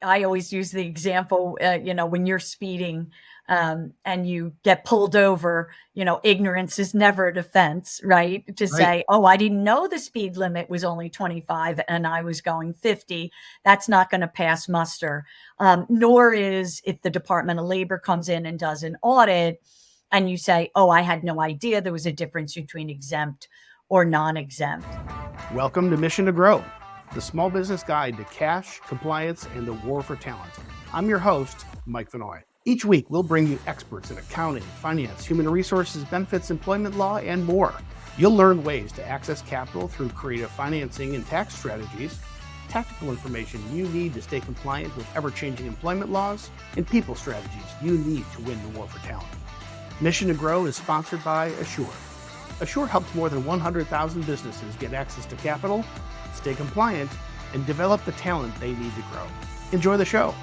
I always use the example, when you're speeding and you get pulled over, ignorance is never a defense, right? To Right. say, oh, I didn't know the speed limit was only 25 and I was going 50. That's not going to pass muster. Nor is if the Department of Labor comes in and does an audit and you say, oh, I had no idea there was a difference between exempt or non-exempt. Welcome to Mission to Grow, the small business guide to cash, compliance, and the war for talent. I'm your host, Mike Vannoy. Each week, we'll bring you experts in accounting, finance, human resources, benefits, employment law, and more. You'll learn ways to access capital through creative financing and tax strategies, tactical information you need to stay compliant with ever-changing employment laws, and people strategies you need to win the war for talent. Mission to Grow is sponsored by Asure. Asure helps more than 100,000 businesses get access to capital, stay compliant, and develop the talent they need to grow. Enjoy the show.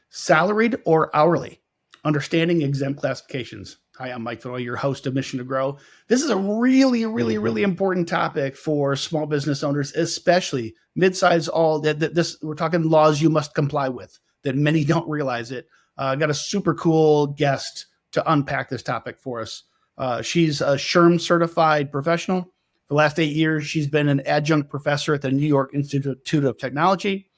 Salaried or hourly? Understanding exempt classifications. Hi, I'm Mike Vannoy, your host of Mission to Grow. This is a really important topic for small business owners, especially mid-size. We're talking laws you must comply with that many don't realize it. Got a super cool guest to unpack this topic for us. She's a SHRM certified professional. For the last 8 years, she's been an adjunct professor at the New York Institute of Technology.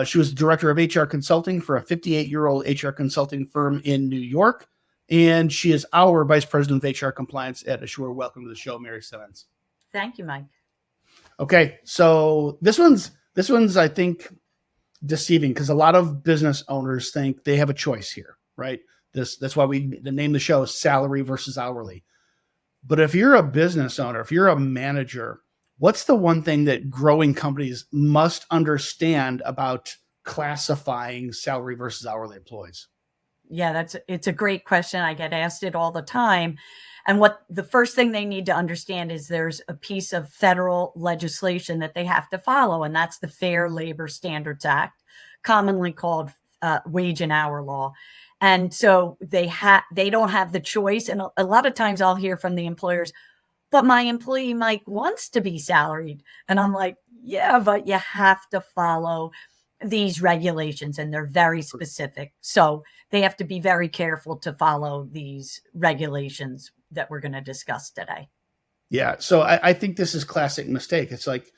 She was the director of HR consulting for a 58-year-old HR consulting firm in New York. And she is our vice president of HR compliance at Asure. Welcome to the show, Mary Simmons. Thank you, Mike. Okay, so this one's I think deceiving because a lot of business owners think they have a choice here, right? That's why the name of the show is salary versus hourly. But if you're a business owner, if you're a manager, what's the one thing that growing companies must understand about classifying salary versus hourly employees? Yeah, it's a great question. I get asked it all the time. And what the first thing they need to understand is there's a piece of federal legislation that they have to follow, and that's the Fair Labor Standards Act, commonly called wage and hour law. And so they don't have the choice. And a lot of times I'll hear from the employers, but my employee Mike wants to be salaried. And I'm like, yeah, but you have to follow these regulations and they're very specific. So they have to be very careful to follow these regulations that we're going to discuss today. Yeah. So I think this is classic mistake. It's like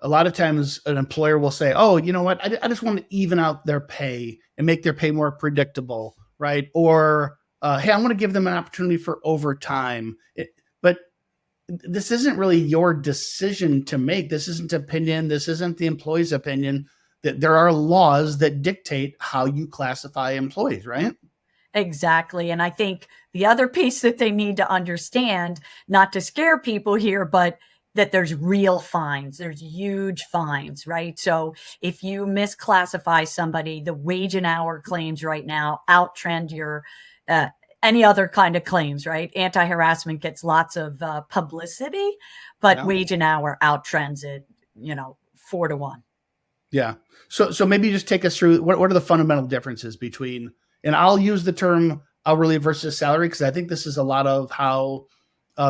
a lot of times an employer will say, oh, you know what? I just want to even out their pay and make their pay more predictable. Right. Or, hey, I want to give them an opportunity for overtime. But this isn't really your decision to make. This isn't opinion. This isn't the employee's opinion. That there are laws that dictate how you classify employees, right? Exactly. And I think the other piece that they need to understand, not to scare people here, but that there's real fines. There's huge fines, right? So if you misclassify somebody, the wage and hour claims right now outtrend your any other kind of claims, right? Anti-harassment gets lots of publicity, but wage and hour outtrends it, 4-1. Yeah. So maybe just take us through what are the fundamental differences between, and I'll use the term hourly versus salary because I think this is a lot of how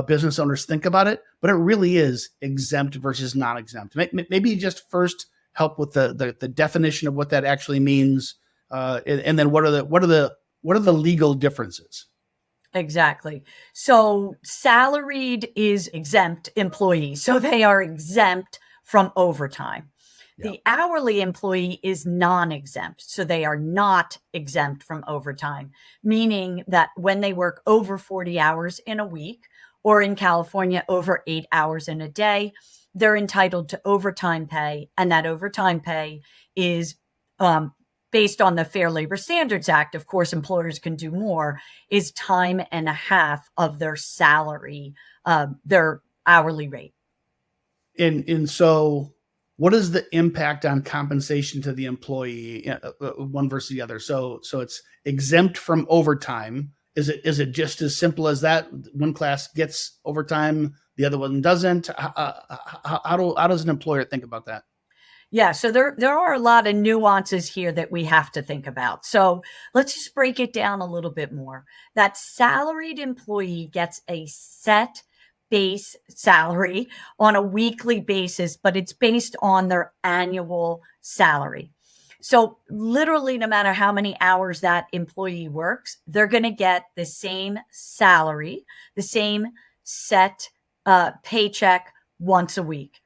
business owners think about it, but it really is exempt versus non-exempt. Maybe just first help with the definition of what that actually means, and then what are the legal differences? Exactly. So salaried is exempt employees. So they are exempt from overtime. The hourly employee is non-exempt. So they are not exempt from overtime, meaning that when they work over 40 hours in a week, or in California, over 8 hours in a day, they're entitled to overtime pay. And that overtime pay is based on the Fair Labor Standards Act. Of course, employers can do more, is time and a half of their salary, their hourly rate. And so what is the impact on compensation to the employee, one versus the other? So it's exempt from overtime. Is it just as simple as that? One class gets overtime, the other one doesn't. How does an employer think about that? Yeah, so there are a lot of nuances here that we have to think about. So let's just break it down a little bit more. That salaried employee gets a set base salary on a weekly basis, but it's based on their annual salary. So literally, no matter how many hours that employee works, they're going to get the same salary, the same set paycheck once a week.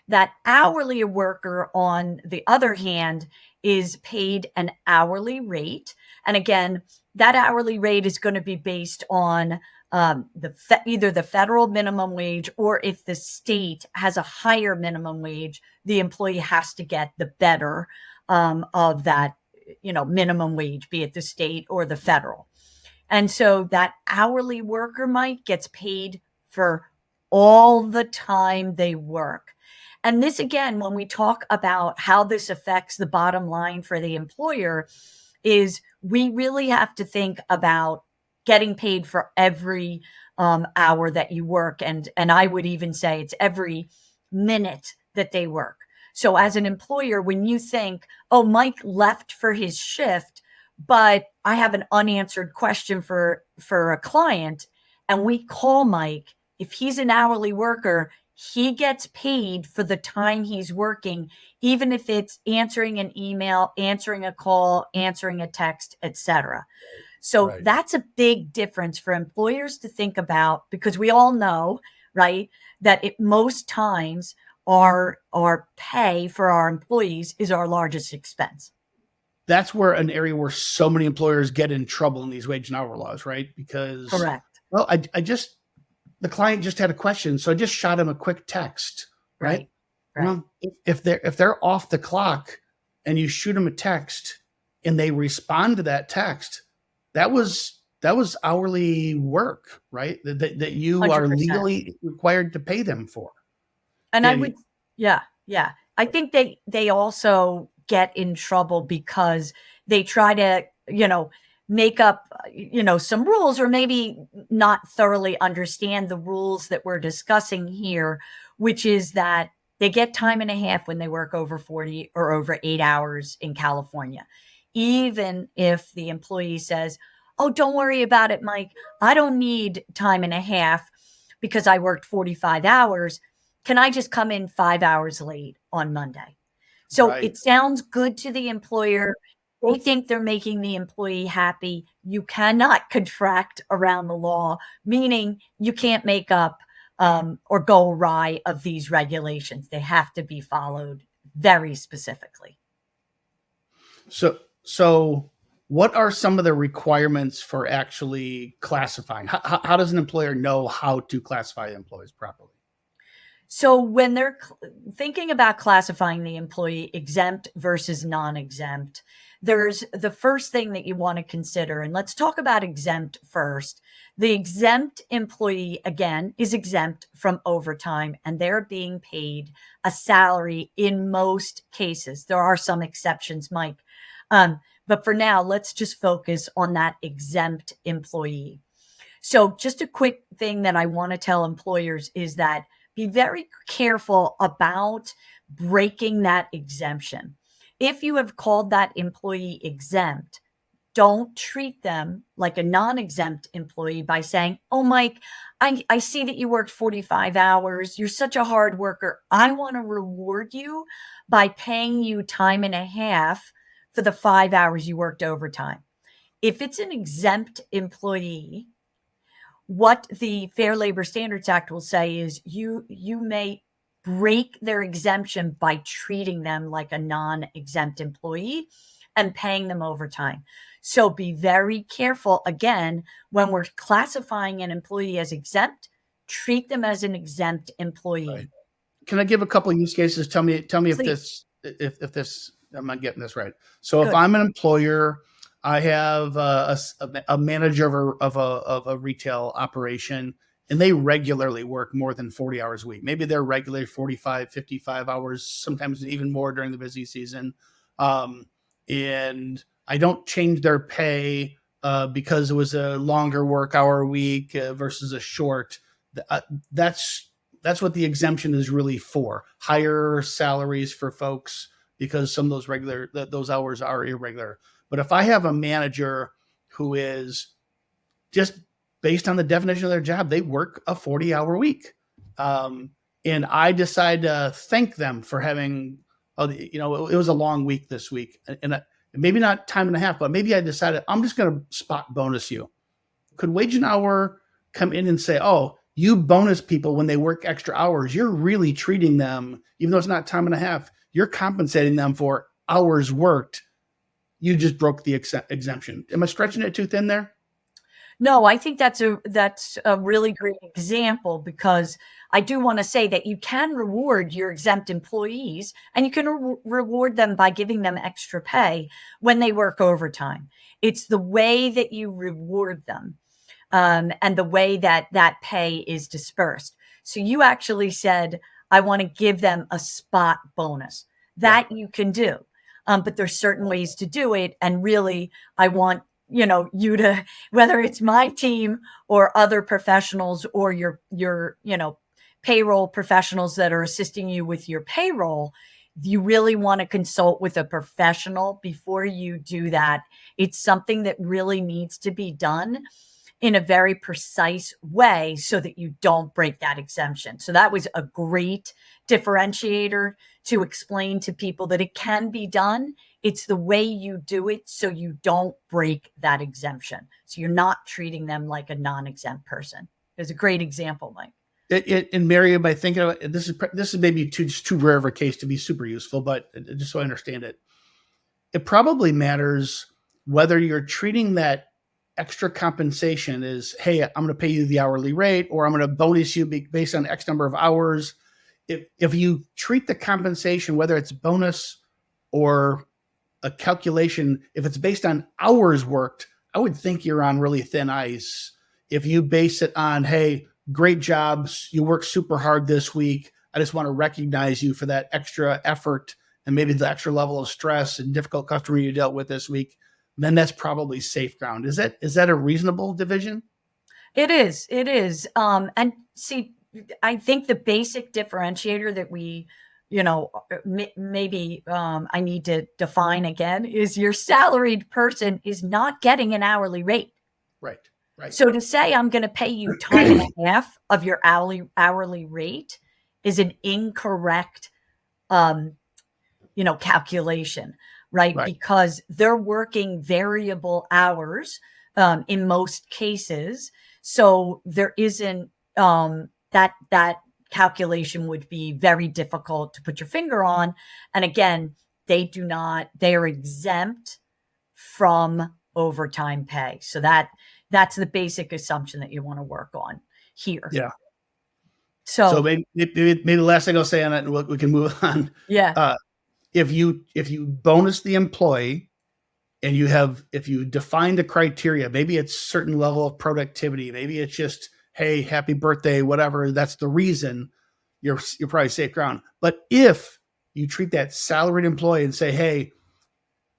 That hourly worker, on the other hand, is paid an hourly rate. And again, that hourly rate is going to be based on either the federal minimum wage, or if the state has a higher minimum wage, the employee has to get the better of that, minimum wage, be it the state or the federal. And so that hourly worker, Mike, gets paid for all the time they work. And this, again, when we talk about how this affects the bottom line for the employer, is we really have to think about getting paid for every hour that you work. And I would even say it's every minute that they work. So as an employer, when you think, oh, Mike left for his shift, but I have an unanswered question for a client, and we call Mike, if he's an hourly worker, he gets paid for the time he's working, even if it's answering an email, answering a call, answering a text, etc. So that's a big difference for employers to think about, because we all know, right, that most times our pay for our employees is our largest expense. That's where an area where so many employers get in trouble in these wage and hour laws, right? Because, correct. Well, the client just had a question, so I just shot him a quick text, right? Well, if they're off the clock and you shoot them a text and they respond to that text, that was hourly work, right? That you 100%. Are legally required to pay them for. And I would, yeah. I think they also get in trouble because they try to, make up, some rules, or maybe not thoroughly understand the rules that we're discussing here, which is that they get time and a half when they work over 40 or over 8 hours in California. Even if the employee says, oh, don't worry about it, Mike, I don't need time and a half because I worked 45 hours. Can I just come in 5 hours late on Monday? So It sounds good to the employer. They think they're making the employee happy. You cannot contract around the law, meaning you can't make up or go awry of these regulations. They have to be followed very specifically. So what are some of the requirements for actually classifying? How does an employer know how to classify employees properly? So when they're thinking about classifying the employee exempt versus non-exempt, there's the first thing that you want to consider. And let's talk about exempt first. The exempt employee, again, is exempt from overtime, and they're being paid a salary in most cases. There are some exceptions, Mike. But for now, let's just focus on that exempt employee. So just a quick thing that I want to tell employers is that be very careful about breaking that exemption. If you have called that employee exempt, don't treat them like a non-exempt employee by saying, oh, Mike, I see that you worked 45 hours. You're such a hard worker. I want to reward you by paying you time and a half for the 5 hours you worked overtime. If it's an exempt employee, what the Fair Labor Standards Act will say is you may break their exemption by treating them like a non-exempt employee and paying them overtime. So be very careful, again, when we're classifying an employee as exempt, treat them as an exempt employee. Right. Can I give a couple of use cases? Tell me if this am I getting this right? So Good. If I'm an employer, I have a manager of a retail operation, and they regularly work more than 40 hours a week. Maybe they're regularly 45, 55 hours, sometimes even more during the busy season. And I don't change their pay because it was a longer work hour week versus a short. That's what the exemption is really for. Higher salaries for folks because some of those hours are irregular. But if I have a manager who is just based on the definition of their job, they work a 40-hour week. And I decided to thank them for having, it was a long week this week, and maybe not time and a half, but maybe I decided I'm just going to spot bonus you. Could Wage and Hour come in and say, oh, you bonus people when they work extra hours, you're really treating them, even though it's not time and a half, you're compensating them for hours worked. You just broke the exemption. Am I stretching it too thin there? No, I think that's a really great example, because I do want to say that you can reward your exempt employees, and you can reward them by giving them extra pay when they work overtime. It's the way that you reward them, and the way that that pay is dispersed. So you actually said, I want to give them a spot bonus. That you can do. But there's certain ways to do it. And really, I want you to, whether it's my team or other professionals or your payroll professionals that are assisting you with your payroll, you really want to consult with a professional before you do that. It's something that really needs to be done in a very precise way so that you don't break that exemption. So that was a great differentiator to explain to people that it can be done. It's the way you do it so you don't break that exemption. So you're not treating them like a non-exempt person. It's a great example, Mike. And Mary, by thinking about it, this is maybe too rare of a case to be super useful, but just so I understand it, it probably matters whether you're treating that extra compensation is, hey, I'm going to pay you the hourly rate, or I'm going to bonus you based on X number of hours. If you treat the compensation, whether it's bonus or a calculation, if it's based on hours worked, I would think you're on really thin ice. If you base it on, hey, great jobs, you worked super hard this week, I just want to recognize you for that extra effort and maybe the extra level of stress and difficult customer you dealt with this week, then that's probably safe ground. Is that a reasonable division? It is. And see, I think the basic differentiator that we, maybe I need to define again, is your salaried person is not getting an hourly rate. Right. So to say I'm going to pay you time and a half of your hourly rate is an incorrect, calculation, right? Because they're working variable hours in most cases. So there isn't that calculation would be very difficult to put your finger on. And again, they are exempt from overtime pay. So that's the basic assumption that you want to work on here. Yeah. So maybe the last thing I'll say on that, and we can move on. Yeah. If you bonus the employee, and if you define the criteria, maybe it's certain level of productivity, maybe it's just, hey, happy birthday, whatever. That's the reason you're probably safe ground. But if you treat that salaried employee and say, hey,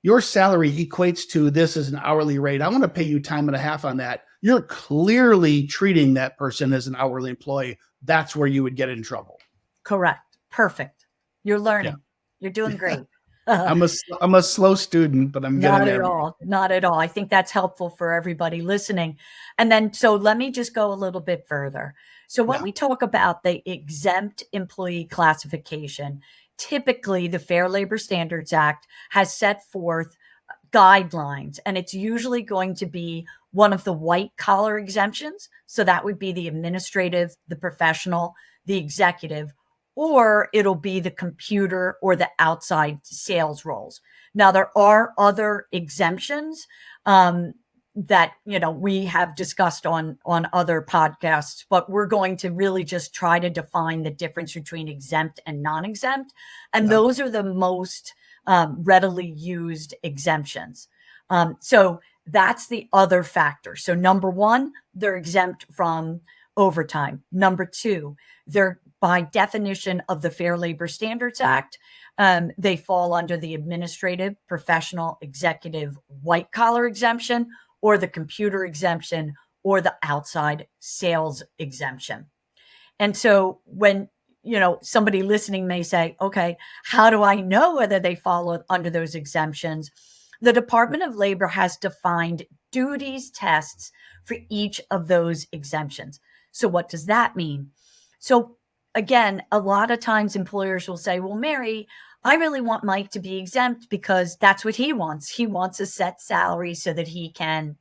your salary equates to this as an hourly rate, I want to pay you time and a half on that. You're clearly treating that person as an hourly employee. That's where you would get in trouble. Correct. Perfect. You're learning. Yeah. You're doing great. I'm a slow student, but I'm getting there. Not at all. I think that's helpful for everybody listening. And then, so let me just go a little bit further. So when we talk about the exempt employee classification, typically the Fair Labor Standards Act has set forth guidelines, and it's usually going to be one of the white collar exemptions. So that would be the administrative, the professional, the executive, or it'll be the computer or the outside sales roles. Now, there are other exemptions that, we have discussed on other podcasts, but we're going to really just try to define the difference between exempt and non-exempt. And those are the most readily used exemptions. So that's the other factor. So number one, they're exempt from overtime. Number two, they're, by definition of the Fair Labor Standards Act, they fall under the administrative, professional, executive, white collar exemption, or the computer exemption, or the outside sales exemption. And so when, somebody listening may say, okay, how do I know whether they fall under those exemptions? The Department of Labor has defined duties tests for each of those exemptions. So what does that mean? So again, a lot of times employers will say, well, Mary, I really want Mike to be exempt because that's what he wants. He wants a set salary so that he can,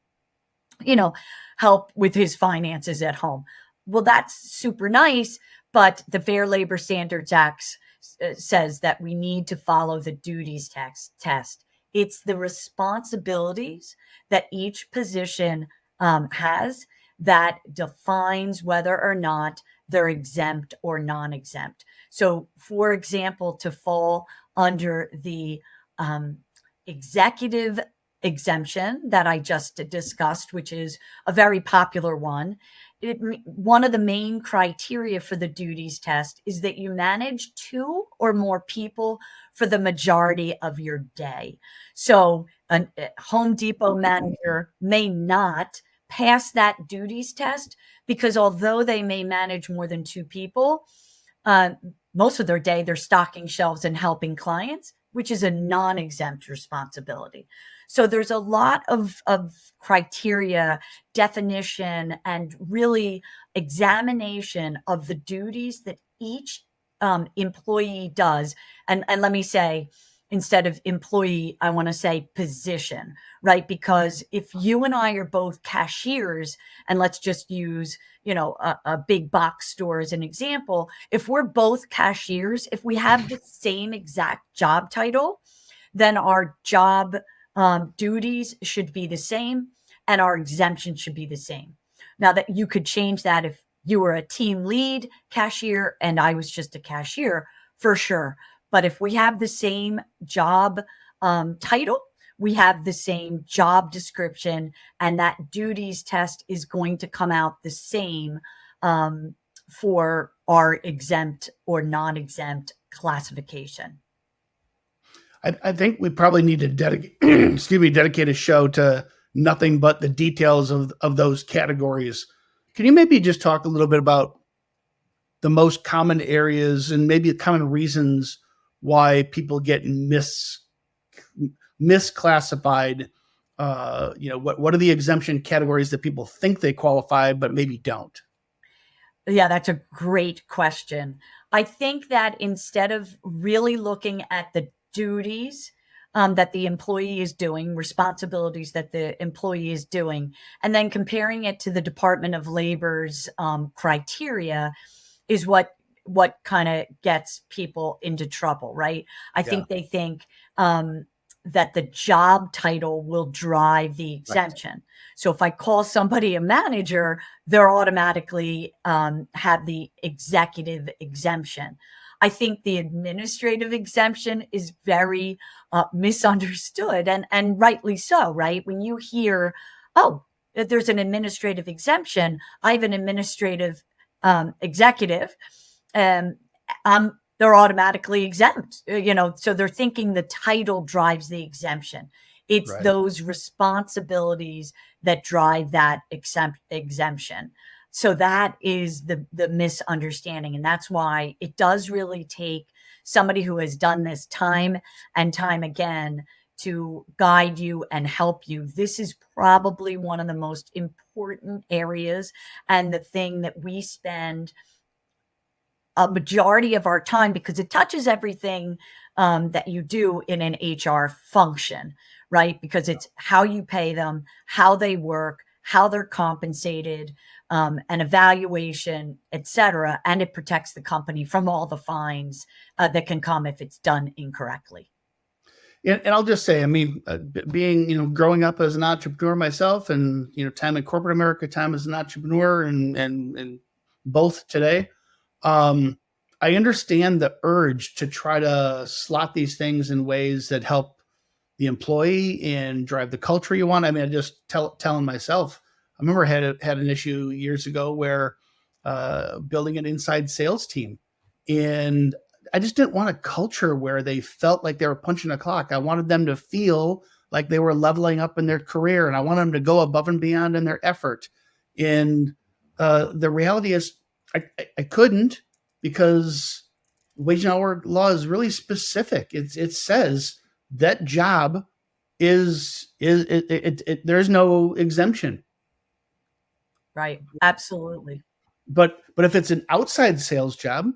you know, help with his finances at home. Well, that's super nice, but the Fair Labor Standards Act says that we need to follow the duties test. It's the responsibilities that each position has that defines whether or not they're exempt or non-exempt. So, for example, to fall under the executive exemption that I just discussed, which is a very popular one. One of the main criteria for the duties test is that you manage 2 or more people for the majority of your day. So a Home Depot manager may not pass that duties test because although they may manage more than 2 people, uh, most of their day they're stocking shelves and helping clients, which is a non-exempt responsibility. So there's a lot of criteria, definition, and really examination of the duties that each employee does. And let me say, instead of employee, I want to say position, right? Because if you and I are both cashiers, and let's just use, a big box store as an example, if we're both cashiers, if we have the same exact job title, then our job duties should be the same and our exemption should be the same. Now, that you could change that if you were a team lead cashier and I was just a cashier, for sure. But if we have the same job title, we have the same job description, and that duties test is going to come out the same for our exempt or non-exempt classification. I think we probably need to dedicate a show to nothing but the details of those categories. Can you maybe just talk a little bit about the most common areas and maybe common reasons why people get misclassified? What are the exemption categories that people think they qualify but maybe don't? Yeah, that's a great question. I think that instead of really looking at the duties that the employee is doing, responsibilities that the employee is doing, and then comparing it to the Department of Labor's criteria, is what kind of gets people into trouble, right? I Yeah. think they think that the job title will drive the Right. exemption. So if I call somebody a manager, they're automatically have the executive exemption. I think the administrative exemption is very misunderstood, and rightly so, right? When you hear, oh, there's an administrative exemption, I have an administrative executive, and they're automatically exempt. So they're thinking the title drives the exemption. It's Right. those responsibilities that drive that exemption. So that is the misunderstanding, and that's why it does really take somebody who has done this time and time again to guide you and help you. This is probably one of the most important areas, and the thing that we spend a majority of our time, because it touches everything that you do in an HR function, right? Because it's how you pay them, how they work, how they're compensated, an evaluation, et cetera. And it protects the company from all the fines that can come if it's done incorrectly. And I'll just say, I mean, being, growing up as an entrepreneur myself, and time in corporate America, time as an entrepreneur, and both today, um, I understand the urge to try to slot these things in ways that help the employee and drive the culture you want. I mean, I just telling myself, I remember I had an issue years ago where building an inside sales team, and I just didn't want a culture where they felt like they were punching a clock. I wanted them to feel like they were leveling up in their career, and I wanted them to go above and beyond in their effort. And the reality is, I couldn't, because wage and hour law is really specific. It says that job there's no exemption. Right. Absolutely. But if it's an outside sales job,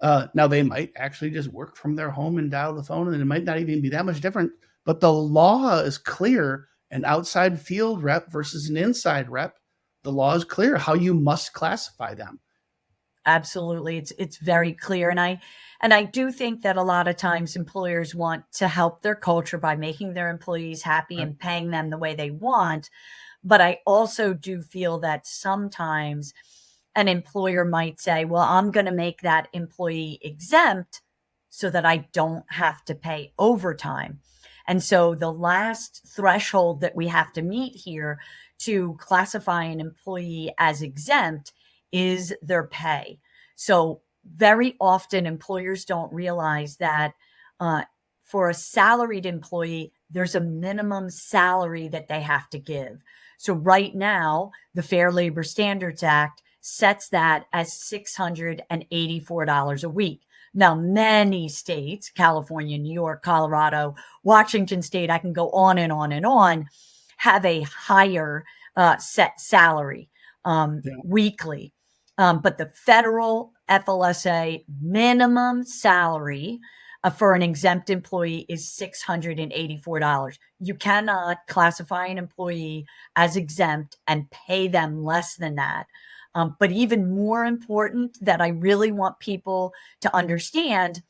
Now they might actually just work from their home and dial the phone, and it might not even be that much different. But the law is clear: an outside field rep versus an inside rep. The law is clear how you must classify them. Absolutely. It's very clear. And I do think that a lot of times employers want to help their culture by making their employees happy Right? and paying them the way they want. But I also do feel that sometimes an employer might say, well, I'm going to make that employee exempt so that I don't have to pay overtime. And so the last threshold that we have to meet here to classify an employee as exempt is their pay. So very often employers don't realize that uh, for a salaried employee, there's a minimum salary that they have to give. So right now, the Fair Labor Standards Act sets that as $684 a week. Now, many states, California, New York, Colorado, Washington State, I can go on and on and on, have a higher set salary Yeah. weekly. But the federal FLSA minimum salary for an exempt employee is $684. You cannot classify an employee as exempt and pay them less than that. But even more important that I really want people to understand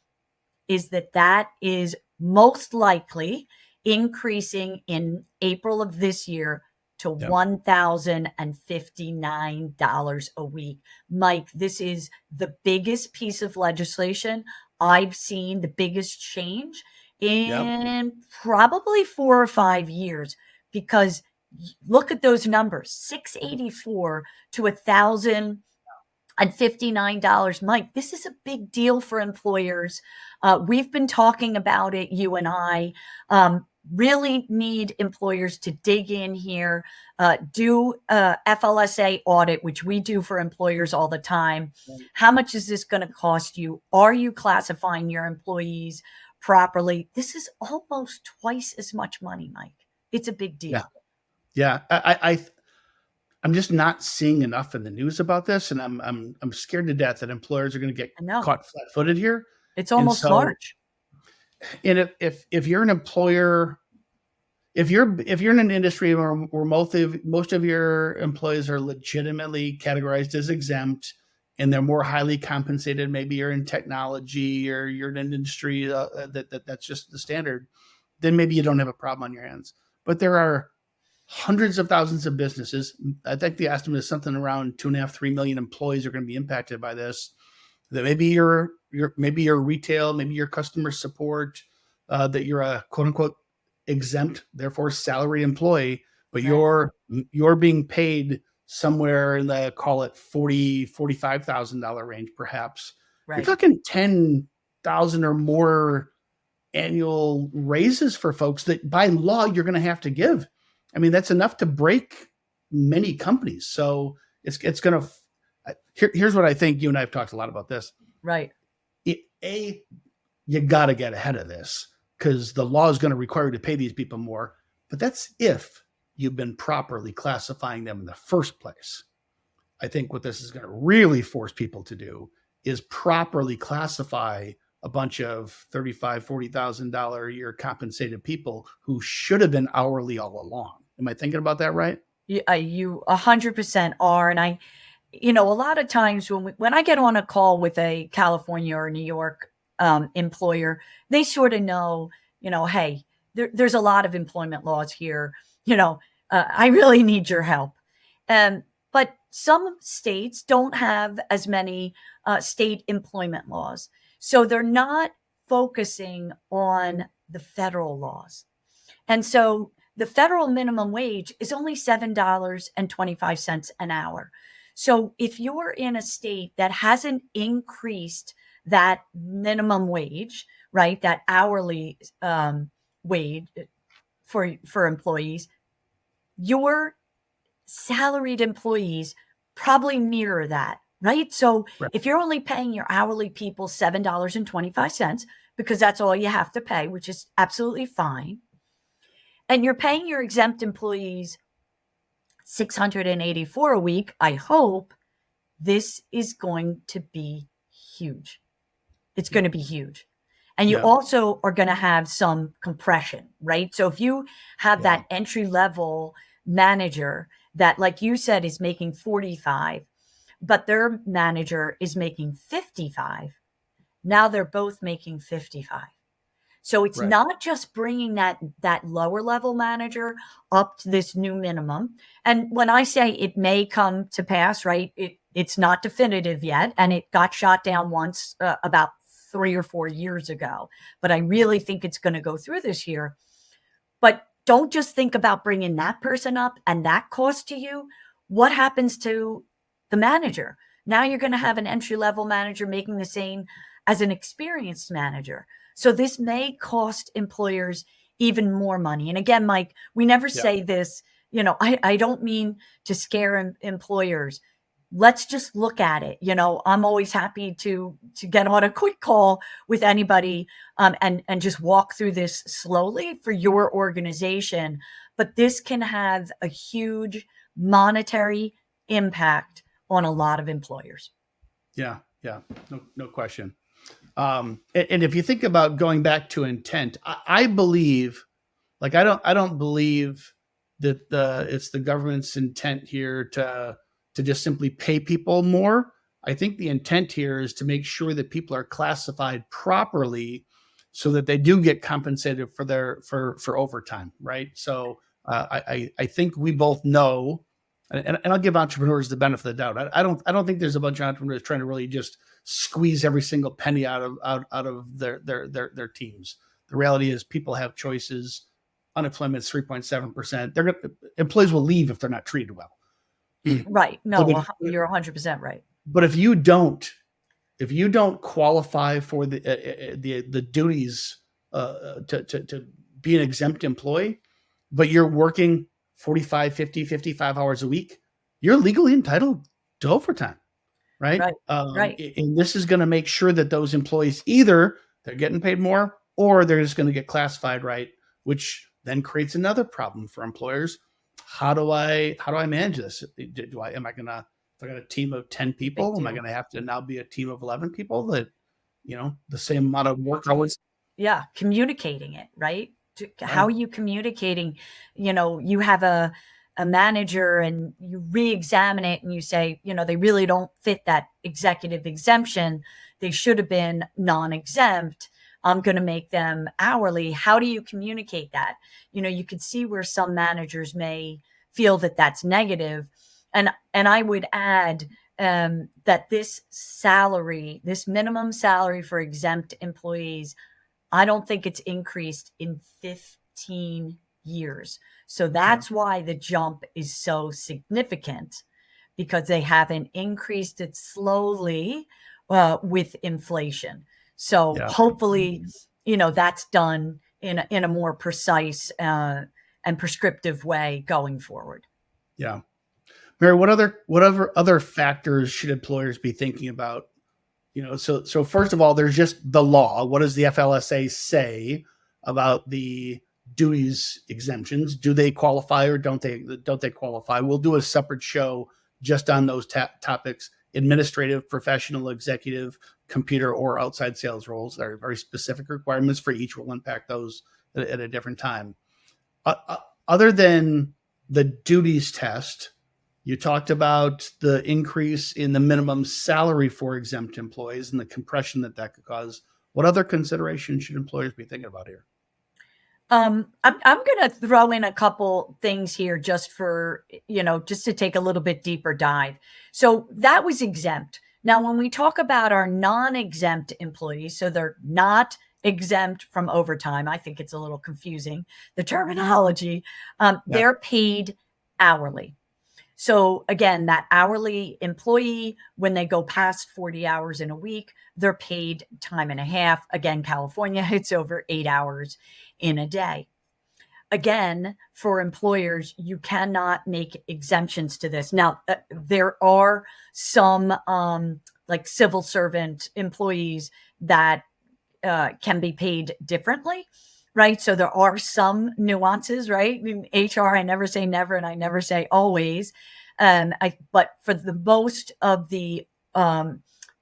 is that that is most likely increasing in April of this year to Yeah. $1,059 a week. Mike, this is the biggest piece of legislation I've seen, the biggest change Yeah. in probably 4 or 5 years, because look at those numbers, 684 to 1,059. Mike, this is a big deal for employers. We've been talking about it, you and I. Really need employers to dig in here, do a FLSA audit, which we do for employers all the time. How much is this going to cost you? Are you classifying your employees properly? This is almost twice as much money, Mike. It's a big Yeah. deal. Yeah. I'm just not seeing enough in the news about this, and I'm scared to death that employers are going to get I know. caught flat-footed here. It's And almost so, March. and if you're an employer, if you're in an industry where most of your employees are legitimately categorized as exempt, and they're more highly compensated, maybe you're in technology or you're in an industry that's just the standard, then maybe you don't have a problem on your hands. But there are hundreds of thousands of businesses. I think the estimate is something around 2.5, 3 million employees are going to be impacted by this. That maybe maybe your retail, maybe your customer support, that you're a quote unquote exempt, therefore salary employee, but Right. you're being paid somewhere in the, call it 45,000 range, perhaps. You're Right. talking 10,000 or more annual raises for folks that by law you're going to have to give. I mean, that's enough to break many companies. So it's going to. Here's what I think. You and I have talked a lot about this. Right. A, you got to get ahead of this because the law is going to require you to pay these people more. But that's if you've been properly classifying them in the first place. I think what this is going to really force people to do is properly classify a bunch of $35,000-$40,000 a year compensated people who should have been hourly all along. Am I thinking about that right? You 100% are. And a lot of times when I get on a call with a California or New York employer, they sort of know, hey, there's a lot of employment laws here. I really need your help. But some states don't have as many state employment laws. So they're not focusing on the federal laws. And so the federal minimum wage is only $7.25 an hour. So if you're in a state that hasn't increased that minimum wage, right, that hourly wage for employees, your salaried employees probably mirror that, right? So Right. if you're only paying your hourly people $7.25, because that's all you have to pay, which is absolutely fine, and you're paying your exempt employees 684 a week, I hope this is going to be huge. It's going to be huge. And you Yeah. also are going to have some compression, right? So if you have Yeah. that entry level manager that, like you said, is making 45, but their manager is making 55, now they're both making 55. So it's Right. not just bringing that lower level manager up to this new minimum. And when I say it may come to pass, right? It's not definitive yet, and it got shot down once about 3 or 4 years ago. But I really think it's going to go through this year. But don't just think about bringing that person up and that cost to you. What happens to the manager? Now you're going to have an entry level manager making the same as an experienced manager. So this may cost employers even more money. And again, Mike, we never Yeah. say this, I don't mean to scare employers. Let's just look at it. I'm always happy to get on a quick call with anybody and just walk through this slowly for your organization. But this can have a huge monetary impact on a lot of employers. Yeah. Yeah. No question. And if you think about going back to intent, I believe, like, I don't believe that it's the government's intent here to just simply pay people more. I think the intent here is to make sure that people are classified properly, so that they do get compensated for for overtime, right? So I think we both know, and I'll give entrepreneurs the benefit of the doubt. I don't think there's a bunch of entrepreneurs trying to really just squeeze every single penny out of their teams. The reality is people have choices. Unemployment is 3.7%. Employees will leave if they're not treated well. Right. But No, you're 100% right. but if you don't qualify for the duties to be an exempt employee, but you're working 45, 50, 55 hours a week, you're legally entitled to overtime, right? Right. Right. And this is going to make sure that those employees, either they're getting paid more or they're just going to get classified right, which then creates another problem for employers. How do I manage this? Am I going to, if I got a team of 10 Big people, am I deal. going to have to now be a team of 11 people that, the same amount of work hours? Yeah. Communicating it, right? How Right. are you communicating? You have a manager and you re-examine it and you say, they really don't fit that executive exemption. They should have been non-exempt. I'm going to make them hourly. How do you communicate that? You could see where some managers may feel that that's negative. And I would add that this minimum salary for exempt employees, I don't think it's increased in 15 years. So Yeah. that's why the jump is so significant, because they haven't increased it slowly with inflation. So Yeah. hopefully, that's done in a more precise and prescriptive way going forward. Yeah. Mary, other factors should employers be thinking about? So first of all, there's just the law. What does the FLSA say about the duties exemptions? Do they qualify or don't they qualify? We'll do a separate show just on those topics: administrative, professional, executive, computer, or outside sales roles. There are very specific requirements for each. We'll unpack those at a different time. Other than the duties test, you talked about the increase in the minimum salary for exempt employees and the compression that could cause. What other considerations should employers be thinking about here? I'm going to throw in a couple things here just for, just to take a little bit deeper dive. So that was exempt. Now, when we talk about our non-exempt employees, so they're not exempt from overtime, I think it's a little confusing, the terminology, they're paid hourly. So again, that hourly employee, when they go past 40 hours in a week, they're paid time and a half. Again, California, it's over 8 hours in a day. Again, for employers, you cannot make exemptions to this. Now, there are some like civil servant employees that can be paid differently, right? So there are some nuances, right? In HR, I never say never and I never say always. But for the most of the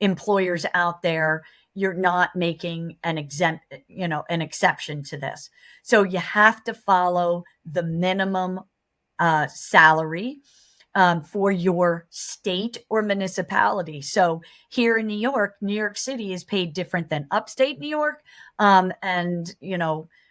employers out there, you're not making an exception to this. So you have to follow the minimum salary for your state or municipality. So here in New York City is paid different than upstate New York, and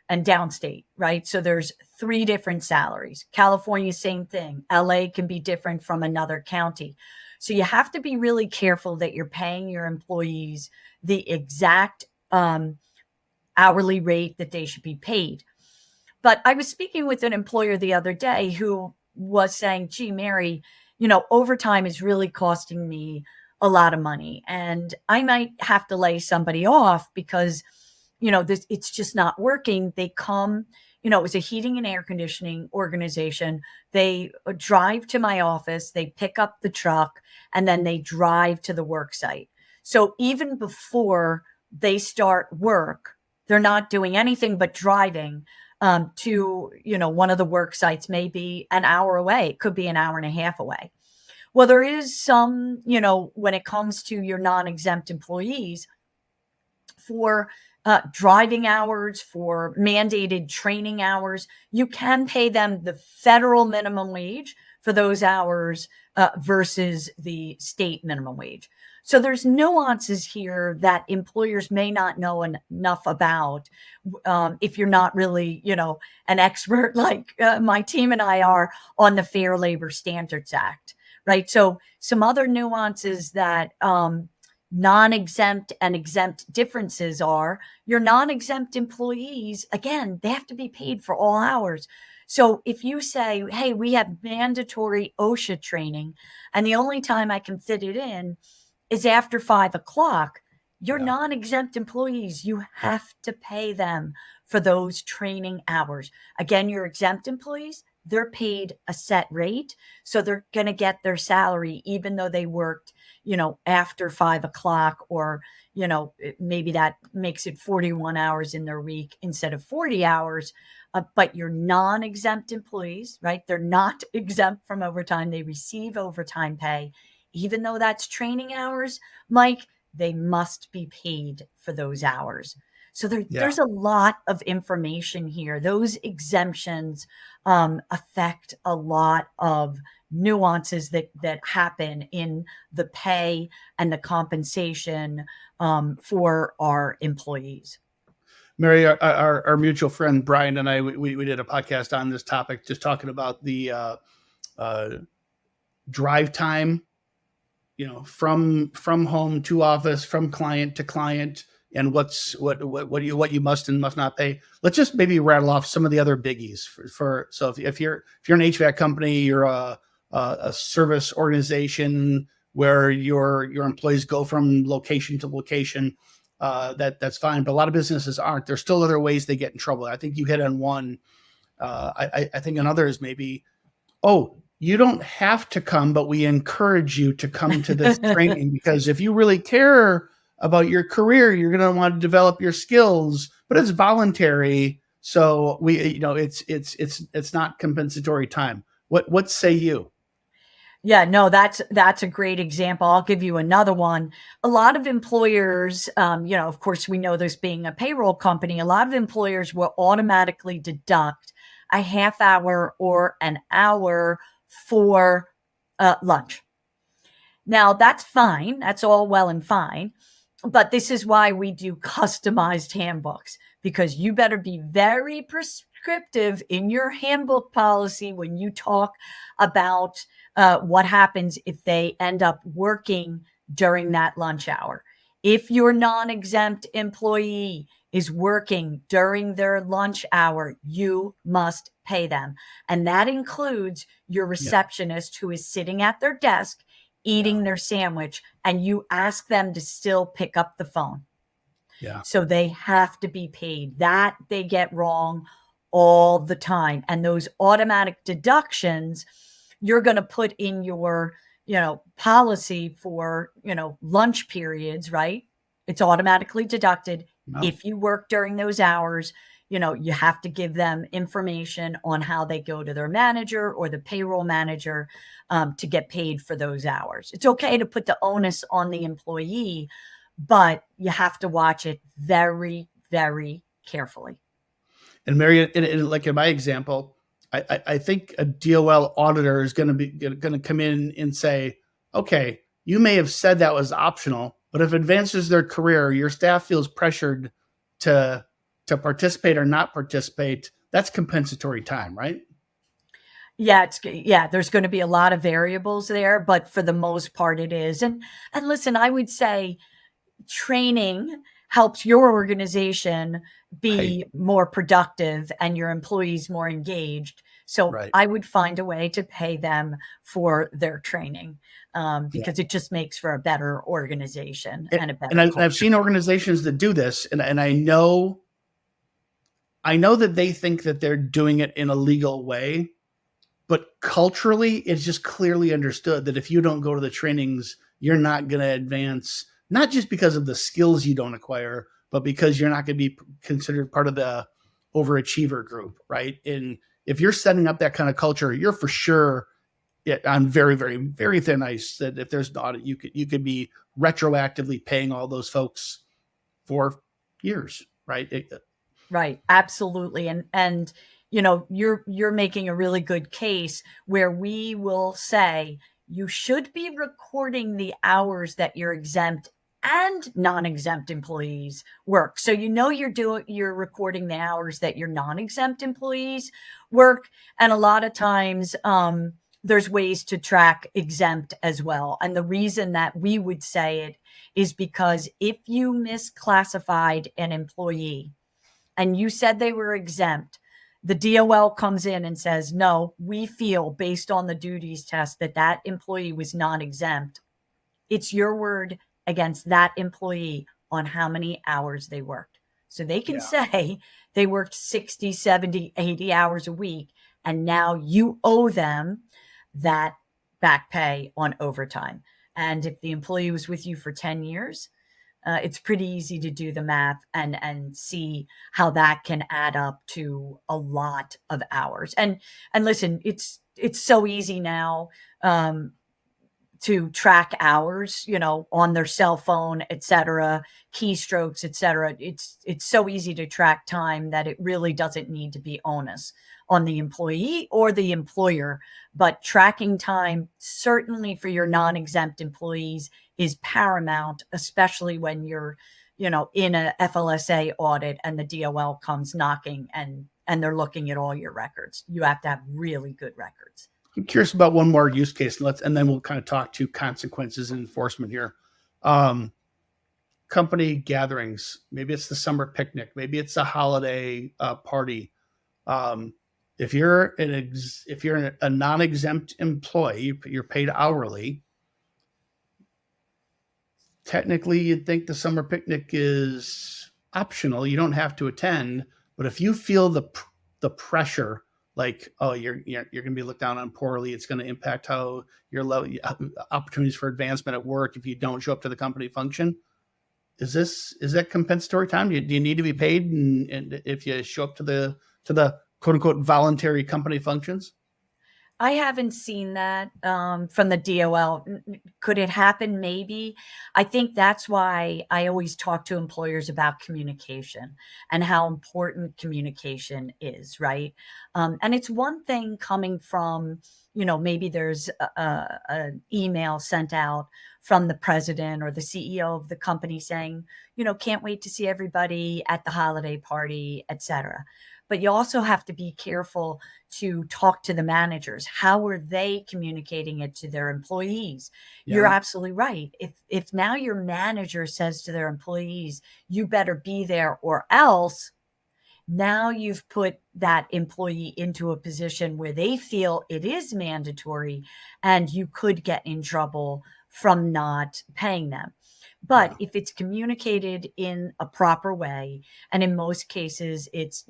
downstate, right? So there's 3 different salaries. California, same thing. LA can be different from another county. So you have to be really careful that you're paying your employees the exact hourly rate that they should be paid. But I was speaking with an employer the other day who was saying, gee, Mary, overtime is really costing me a lot of money. And I might have to lay somebody off because, it's just not working. They come, it was a heating and air conditioning organization. They drive to my office, they pick up the truck, and then they drive to the work site. So even before they start work, they're not doing anything but driving to, one of the work sites, maybe an hour away. It could be an hour and a half away. Well, there is some, when it comes to your non-exempt employees, for driving hours, for mandated training hours, you can pay them the federal minimum wage for those hours versus the state minimum wage. So there's nuances here that employers may not know enough about if you're not really, an expert like my team and I are on the Fair Labor Standards Act, right? So some other nuances that non-exempt and exempt differences are: your non-exempt employees, again, they have to be paid for all hours. So if you say, hey, we have mandatory OSHA training and the only time I can fit it in is after 5 o'clock, your non-exempt employees, you have to pay them for those training hours. Again, your exempt employees, they're paid a set rate. So they're going to get their salary, even though they worked, after 5 o'clock, or, maybe that makes it 41 hours in their week instead of 40 hours. But your non-exempt employees, right? They're not exempt from overtime. They receive overtime pay. Even though that's training hours, Mike, they must be paid for those hours. So there's a lot of information here. Those exemptions affect a lot of nuances that happen in the pay and the compensation for our employees. Mary, our mutual friend Brian and I, we did a podcast on this topic, just talking about the drive time, from home to office, from client to client, and what you must and must not pay. Let's just maybe rattle off some of the other biggies for so if you're an HVAC company, you're a service organization where your employees go from location to location, that's fine. But a lot of businesses aren't. There's still other ways they get in trouble. I think you hit on one. I think another is maybe, oh, you don't have to come, but we encourage you to come to this training because if you really care about your career, you're going to want to develop your skills, but it's voluntary. So it's not compensatory time. What say you? Yeah, no, that's a great example. I'll give you another one. A lot of employers, of course, we know this being a payroll company, a lot of employers will automatically deduct a half hour or an hour for lunch. Now, that's fine. That's all well and fine. But this is why we do customized handbooks, because you better be very prescriptive in your handbook policy when you talk about what happens if they end up working during that lunch hour. If your non-exempt employee is working during their lunch hour, you must pay them. And that includes your receptionist who is sitting at their desk eating their sandwich, and you ask them to still pick up the phone. Yeah. So they have to be paid. That they get wrong all the time. And those automatic deductions, you're going to put in your, policy for, lunch periods, right? It's automatically deducted. No. If you work during those hours, you have to give them information on how they go to their manager or the payroll manager to get paid for those hours. It's okay to put the onus on the employee, but you have to watch it very, very carefully. And Mary, like in my example, I think a DOL auditor is going to come in and say, okay, you may have said that was optional, but if it advances their career, your staff feels pressured to participate or not participate. That's compensatory time, right? Yeah, there's going to be a lot of variables there, but for the most part it is. And listen, I would say training helps your organization Right, be more productive and your employees more engaged. So right. I would find a way to pay them for their training, Yeah. because it just makes for a better organization And, and a and better I've culture. seen organizations that do this, and I know that they think that they're doing it in a legal way, but culturally it's just clearly understood that if you don't go to the trainings, you're not going to advance, not just because of the skills you don't acquire, but because you're not going to be considered part of the overachiever group, right? And if you're setting up that kind of culture, you're for sure, on very, very, very thin ice that if there's an audit, you could be retroactively paying all those folks for years, right? Right, absolutely. And you're making a really good case where we will say you should be recording the hours that your exempt and non-exempt employees work. So you're recording the hours that your non-exempt employees work, and a lot of times there's ways to track exempt as well. And the reason that we would say it is because if you misclassified an employee and you said they were exempt, the DOL comes in and says, no, we feel based on the duties test that that employee was non exempt. It's your word against that employee on how many hours they worked. So they can Yeah. say they worked 60, 70, 80 hours a week, and now you owe them that back pay on overtime. And if the employee was with you for 10 years, it's pretty easy to do the math and see how that can add up to a lot of hours. And listen, it's so easy now, to track hours, on their cell phone, et cetera, keystrokes, et cetera. It's so easy to track time that it really doesn't need to be onus on the employee or the employer. But tracking time, certainly for your non-exempt employees, is paramount, especially when you're, in a FLSA audit and the DOL comes knocking and they're looking at all your records. You have to have really good records. I'm curious about one more use case, and then we'll kind of talk to consequences and enforcement here. Um, Company gatherings, maybe it's the summer picnic, maybe it's a holiday party. Um, if you're a non-exempt employee, you're paid hourly. Technically, you'd think the summer picnic is optional. You don't have to attend. But if you feel the pressure, like, oh, you're going to be looked down on poorly, it's going to impact how your level, opportunities for advancement at work if you don't show up to the company function. Is that compensatory time? Do you need to be paid, and if you show up to the quote unquote voluntary company functions? I haven't seen that, from the DOL. Could it happen? Maybe. I think that's why I always talk to employers about communication and how important communication is, right? And it's one thing coming from, maybe there's an email sent out from the president or the CEO of the company saying, can't wait to see everybody at the holiday party, et cetera. But you also have to be careful to talk to the managers. How are they communicating it to their employees? You're Yeah, absolutely right. If now your manager says to their employees, you better be there or else, now you've put that employee into a position where they feel it is mandatory and you could get in trouble from not paying them. But yeah, if it's communicated in a proper way, and in most cases it's,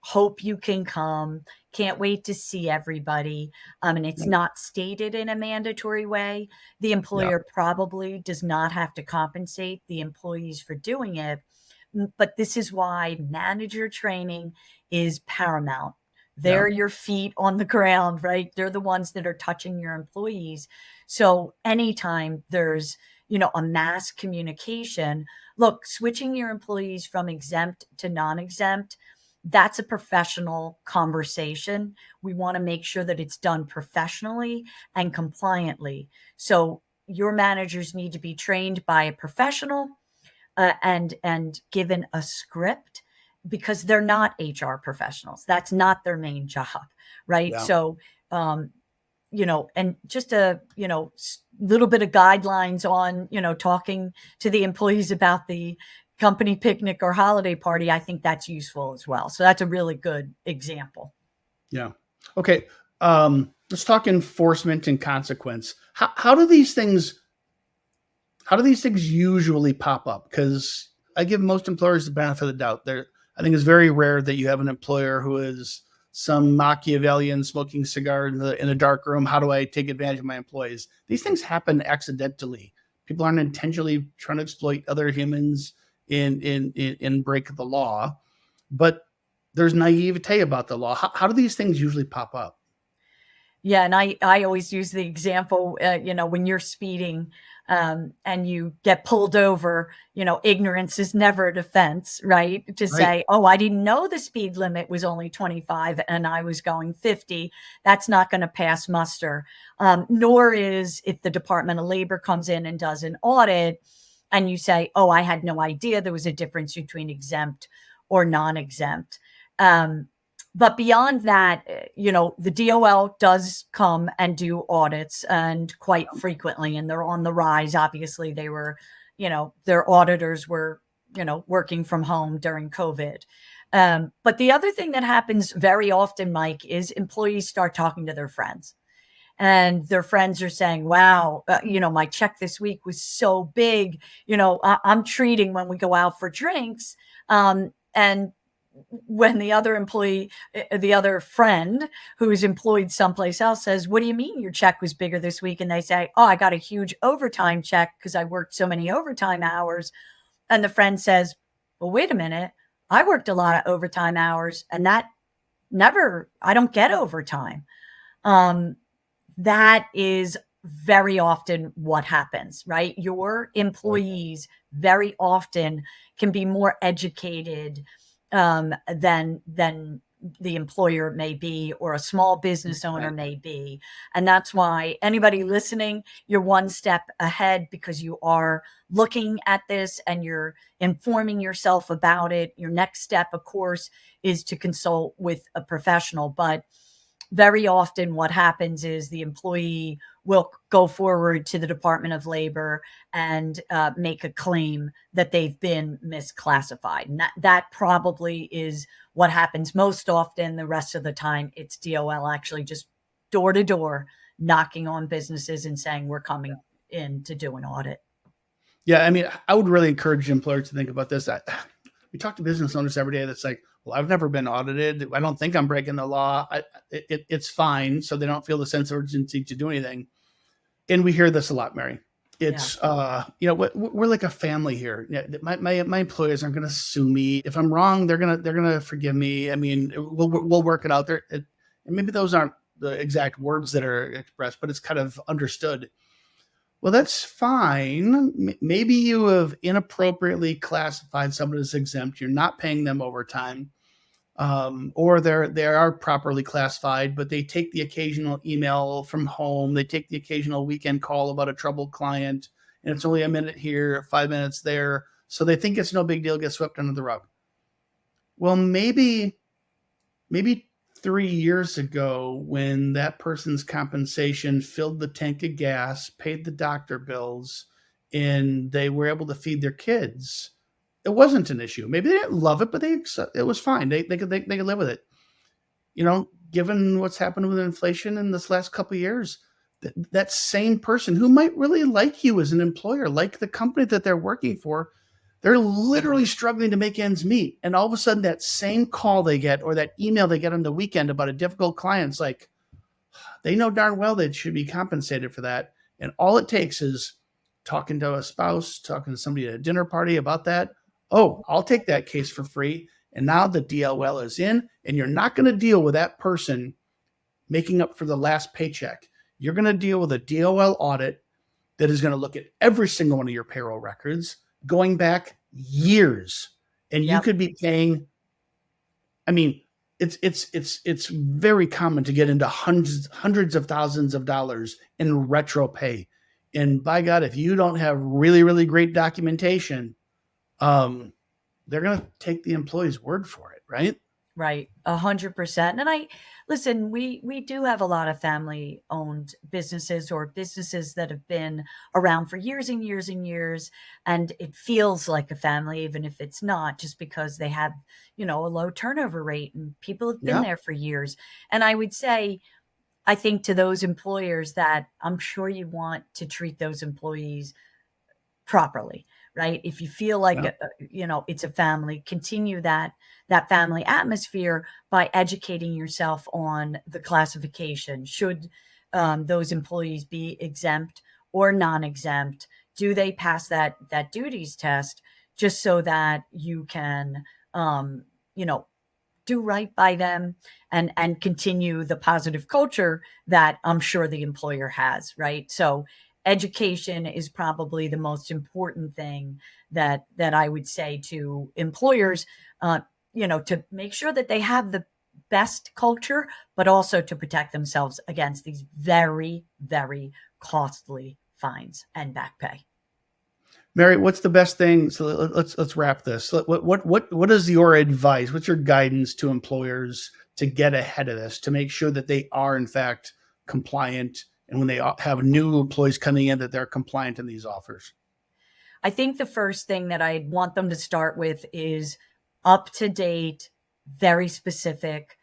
hope you can come, can't wait to see everybody, and it's not stated in a mandatory way, the yeah, employer probably does not have to compensate the employees for doing it. But this is why manager training is paramount. yeah. They're your feet on the ground, right? They're the ones that are touching your employees. So anytime there's, a mass communication. Look, switching your employees from exempt to non-exempt, that's a professional conversation. We want to make sure that it's done professionally and compliantly. So your managers need to be trained by a professional, and given a script, because they're not HR professionals. That's not their main job, right? Yeah. So, and just a little bit of guidelines on talking to the employees about the company picnic or holiday party. I think that's useful as well. So that's a really good example. Yeah. Okay. Let's talk enforcement and consequence. How do these things usually pop up? Because I give most employers the benefit of the doubt. I think it's very rare that you have an employer who is some Machiavellian smoking cigar in a dark room. How do I take advantage of my employees? These things happen accidentally. People aren't intentionally trying to exploit other humans in break the law, but there's naivete about the law. How do these things usually pop up? Yeah, and I always use the example, when you're speeding, and you get pulled over, ignorance is never a defense, right? To Right. say, oh, I didn't know the speed limit was only 25 and I was going 50. That's not going to pass muster. Nor is if the Department of Labor comes in and does an audit and you say, oh, I had no idea there was a difference between exempt or non-exempt. But beyond that, the DOL does come and do audits, and quite frequently, and they're on the rise. Obviously, their auditors were, working from home during COVID. But the other thing that happens very often, Mike, is employees start talking to their friends. And their friends are saying, wow, my check this week was so big. I'm treating when we go out for drinks. And when the other employee, the other friend who is employed someplace else says, what do you mean your check was bigger this week? And they say, oh, I got a huge overtime check because I worked so many overtime hours. And the friend says, well, wait a minute. I worked a lot of overtime hours and I don't get overtime. That is very often what happens, right? Your employees very often can be more educated than the employer may be, or a small business owner may be. And that's why anybody listening, you're one step ahead, because you are looking at this and you're informing yourself about it. Your next step, of course, is to consult with a professional. But very often what happens is the employee will go forward to the Department of Labor and make a claim that they've been misclassified. And that probably is what happens most often. The rest of the time, it's DOL actually just door to door knocking on businesses and saying, we're coming in to do an audit. Yeah, I mean, I would really encourage employers to think about this. We talk to business owners every day that's like, well, I've never been audited. I don't think I'm breaking the law. It's fine. So they don't feel the sense of urgency to do anything. And we hear this a lot, Mary. It's, we're like a family here. My employers aren't going to sue me. If I'm wrong, they're going to forgive me. I mean, we'll work it out there. And maybe those aren't the exact words that are expressed, but it's kind of understood. Well, that's fine. Maybe you have inappropriately classified someone as exempt. You're not paying them overtime, or they are properly classified, but they take the occasional email from home. They take the occasional weekend call about a troubled client, and it's only a minute here, 5 minutes there. So they think it's no big deal, get swept under the rug. Well, maybe 3 years ago, when that person's compensation filled the tank of gas, paid the doctor bills, and they were able to feed their kids, it wasn't an issue. Maybe they didn't love it, but it was fine. They could live with it. Given what's happened with inflation in this last couple of years, that same person who might really like you as an employer, like the company that they're working for, they're literally struggling to make ends meet. And all of a sudden, that same call they get or that email they get on the weekend about a difficult client, it's like, they know darn well they should be compensated for that. And all it takes is talking to a spouse, talking to somebody at a dinner party about that. Oh, I'll take that case for free. And now the DOL is in, and you're not going to deal with that person making up for the last paycheck. You're going to deal with a DOL audit that is going to look at every single one of your payroll records going back years. And you could be paying, I mean, it's very common to get into hundreds of thousands of dollars in retro pay. And by God, if you don't have really, really great documentation, they're going to take the employee's word for it, right? Right. 100%. And listen, we do have a lot of family owned businesses or businesses that have been around for years and years and years. And it feels like a family, even if it's not, just because they have, a low turnover rate and people have been there for years. And I would say, I think to those employers that I'm sure you want to treat those employees properly, right? If you feel like, it's a family, continue that family atmosphere by educating yourself on the classification. Should those employees be exempt or non-exempt? Do they pass that duties test, just so that you can, do right by them and continue the positive culture that I'm sure the employer has, right? So education is probably the most important thing that I would say to employers, to make sure that they have the best culture, but also to protect themselves against these very, very costly fines and back pay. Mary, what's the best thing? So let's wrap this. What is your advice? What's your guidance to employers to get ahead of this, to make sure that they are in fact compliant, and when they have new employees coming in, that they're compliant in these offers? I think the first thing that I'd want them to start with is up to date, very specific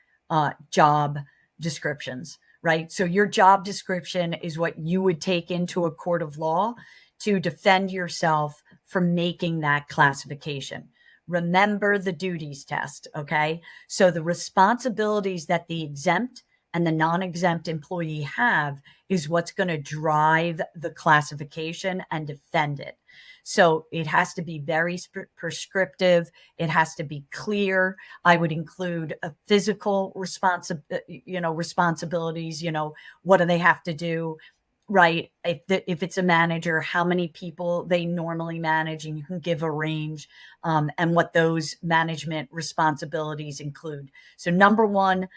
job descriptions, right? So your job description is what you would take into a court of law to defend yourself from making that classification. Remember the duties test, okay? So the responsibilities that the exempt and the non-exempt employee have is what's going to drive the classification and defend it. So it has to be very prescriptive. It has to be clear. I would include a physical responsibilities. What do they have to do? Right. If it's a manager, how many people they normally manage, and you can give a range, and what those management responsibilities include. So number one,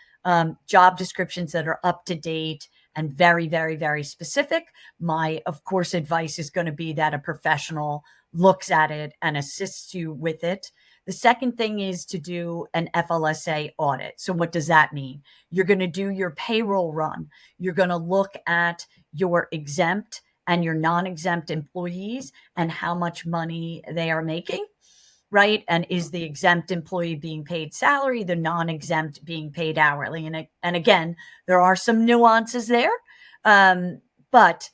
job descriptions that are up to date and very, very, very specific. My, of course, advice is going to be that a professional looks at it and assists you with it. The second thing is to do an FLSA audit. So what does that mean? You're going to do your payroll run. You're going to look at your exempt and your non-exempt employees and how much money they are making, right? And is the exempt employee being paid salary, the non-exempt being paid hourly? And again, there are some nuances there. But,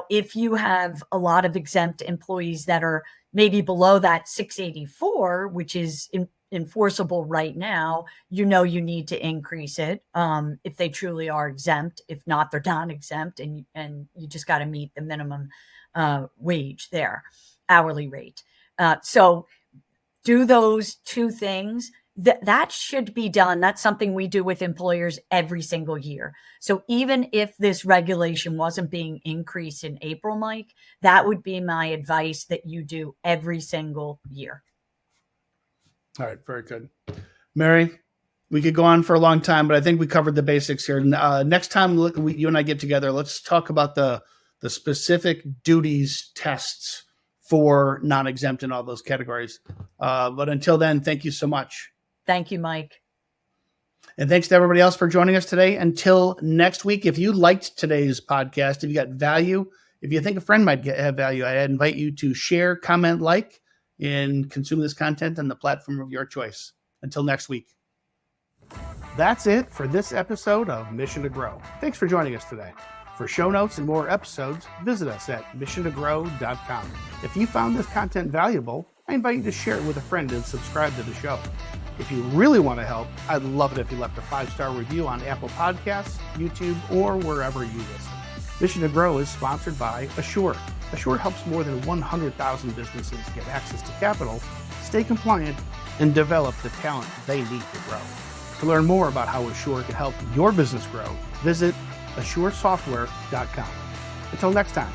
if you have a lot of exempt employees that are maybe below that 684, which is enforceable right now, you need to increase it if they truly are exempt. If not, they're non-exempt, and you just got to meet the minimum wage there, hourly rate. So do those two things. That should be done. That's something we do with employers every single year. So even if this regulation wasn't being increased in April, Mike, that would be my advice, that you do every single year. All right. Very good. Mary, we could go on for a long time, but I think we covered the basics here. Next time you and I get together, let's talk about the specific duties tests for non-exempt in all those categories. But until then, thank you so much. Thank you, Mike. And thanks to everybody else for joining us today. Until next week, if you liked today's podcast, if you got value, if you think a friend might have value, I invite you to share, comment, like, and consume this content on the platform of your choice. Until next week. That's it for this episode of Mission to Grow. Thanks for joining us today. For show notes and more episodes, visit us at missiontogrow.com. If you found this content valuable, I invite you to share it with a friend and subscribe to the show. If you really want to help, I'd love it if you left a 5-star review on Apple Podcasts, YouTube, or wherever you listen. Mission to Grow is sponsored by Asure. Asure helps more than 100,000 businesses get access to capital, stay compliant, and develop the talent they need to grow. To learn more about how Asure can help your business grow, visit AsureSoftware.com. Until next time.